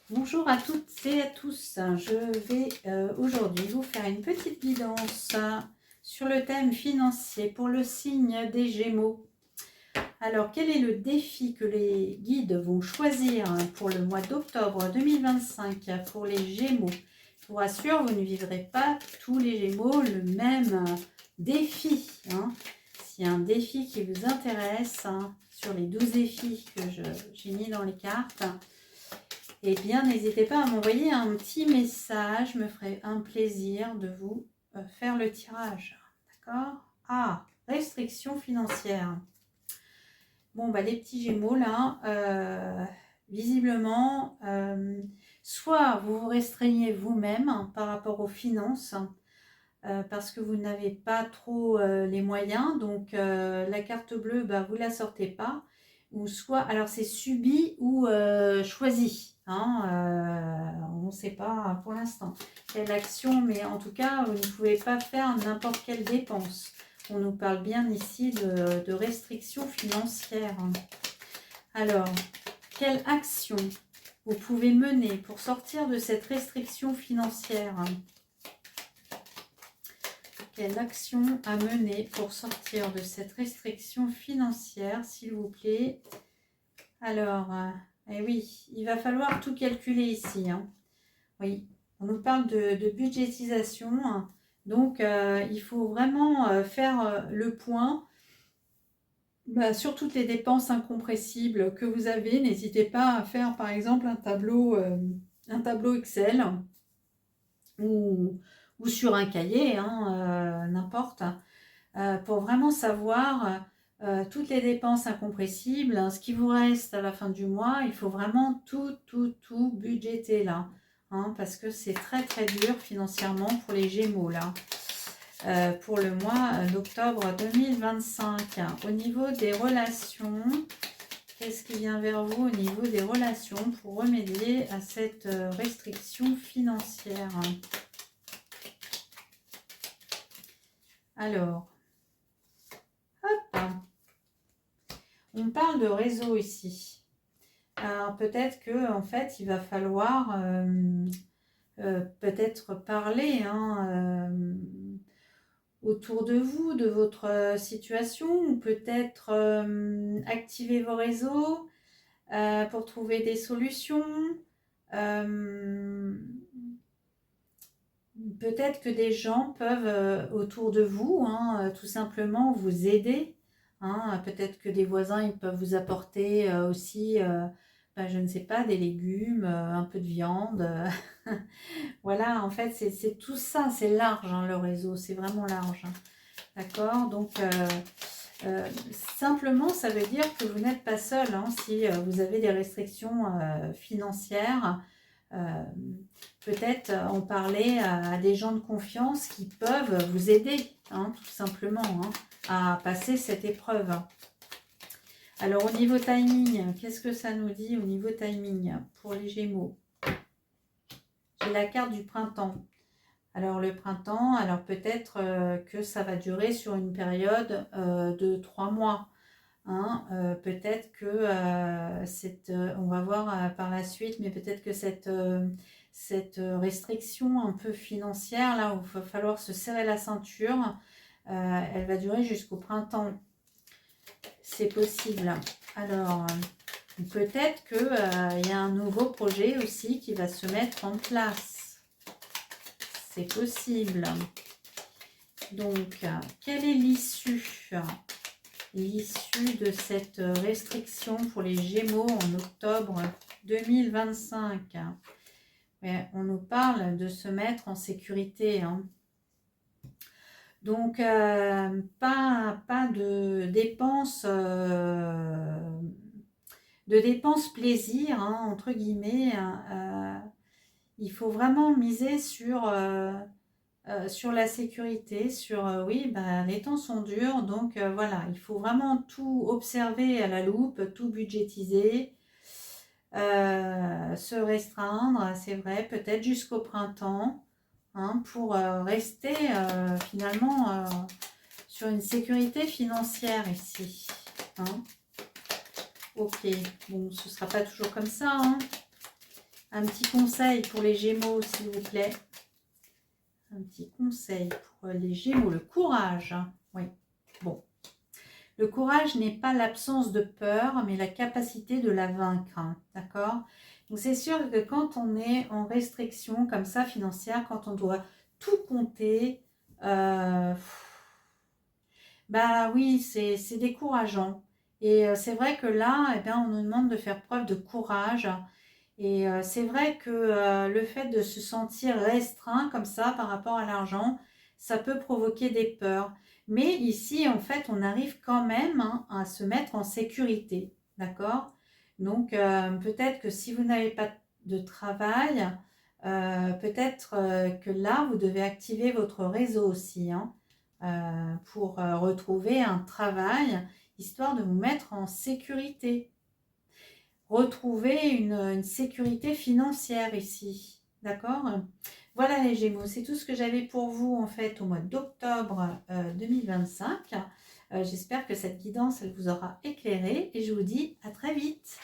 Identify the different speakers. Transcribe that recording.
Speaker 1: Bonjour à toutes et à tous. Je vais aujourd'hui vous faire une petite guidance sur le thème financier pour le signe des Gémeaux. Alors, quel est le défi que les guides vont choisir pour le mois d'octobre 2025 pour les Gémeaux? Je vous rassure, vous ne vivrez pas tous les Gémeaux le même défi. S'il y a un défi qui vous intéresse sur les 12 défis que j'ai mis dans les cartes, eh bien, n'hésitez pas à m'envoyer un petit message. Je me ferai un plaisir de vous faire le tirage. D'accord? Ah, restrictions financières. Bon, bah, les petits Gémeaux, là, visiblement, soit vous vous restreignez vous-même par rapport aux finances, parce que vous n'avez pas trop les moyens. Donc, la carte bleue, bah, vous ne la sortez pas. Ou soit, alors c'est subi ou choisi. On ne sait pas pour l'instant quelle action, mais en tout cas, vous ne pouvez pas faire n'importe quelle dépense. On nous parle bien ici de restrictions financières. Alors, quelle action vous pouvez mener pour sortir de cette restriction financière? Quelle action à mener pour sortir de cette restriction financière, s'il vous plaît? Alors, eh oui, il va falloir tout calculer ici. Oui, on nous parle de budgétisation. Donc, il faut vraiment faire le point sur toutes les dépenses incompressibles que vous avez. N'hésitez pas à faire, par exemple, un tableau Excel ou sur un cahier, n'importe, pour vraiment savoir toutes les dépenses incompressibles, ce qui vous reste à la fin du mois. Il faut vraiment tout budgéter là, parce que c'est très très dur financièrement pour les Gémeaux là, pour le mois d'octobre 2025. Au niveau des relations, qu'est-ce qui vient vers vous au niveau des relations pour remédier à cette restriction financière? Alors, hop, on parle de réseau ici. Alors peut-être que en fait il va falloir peut-être parler autour de vous, de votre situation, ou peut-être activer vos réseaux pour trouver des solutions. Peut-être que des gens peuvent autour de vous tout simplement vous aider. Peut-être que des voisins ils peuvent vous apporter aussi, je ne sais pas, des légumes, un peu de viande. Voilà, en fait, c'est tout ça, c'est large, le réseau, c'est vraiment large. D'accord? Donc, simplement, ça veut dire que vous n'êtes pas seul si vous avez des restrictions financières. Peut-être en parler à des gens de confiance qui peuvent vous aider, tout simplement, à passer cette épreuve. Alors, au niveau timing, qu'est-ce que ça nous dit au niveau timing pour les Gémeaux? J'ai la carte du printemps. Alors, le printemps, alors peut-être que ça va durer sur une période de 3 mois. Peut-être que on va voir par la suite, mais peut-être que cette restriction un peu financière, là où il va falloir se serrer la ceinture, elle va durer jusqu'au printemps. C'est possible. Alors, peut-être qu'il y a un nouveau projet aussi qui va se mettre en place. C'est possible. Donc, quelle est l'issue de cette restriction pour les Gémeaux en octobre 2025? Mais on nous parle de se mettre en sécurité. Donc, pas de dépenses, plaisir, entre guillemets. Il faut vraiment miser sur la sécurité, oui, les temps sont durs, donc voilà, il faut vraiment tout observer à la loupe, tout budgétiser, se restreindre, c'est vrai, peut-être jusqu'au printemps, pour rester finalement sur une sécurité financière ici. Ok, bon, ce ne sera pas toujours comme ça. Un petit conseil pour les Gémeaux, s'il vous plaît. Un petit conseil pour les Gémeaux. Le courage. Oui, bon. Le courage n'est pas l'absence de peur, mais la capacité de la vaincre. D'accord? Donc, c'est sûr que quand on est en restriction comme ça financière, quand on doit tout compter, bah oui, c'est décourageant. Et c'est vrai que là, eh bien, on nous demande de faire preuve de courage. Et c'est vrai que le fait de se sentir restreint comme ça par rapport à l'argent, ça peut provoquer des peurs. Mais ici, en fait, on arrive quand même à se mettre en sécurité. D'accord? Donc, peut-être que si vous n'avez pas de travail, peut-être que là, vous devez activer votre réseau aussi, pour retrouver un travail, histoire de vous mettre en sécurité. Retrouver une sécurité financière ici. D'accord? Voilà les Gémeaux, c'est tout ce que j'avais pour vous en fait au mois d'octobre 2025. J'espère que cette guidance, elle vous aura éclairé et je vous dis à très vite.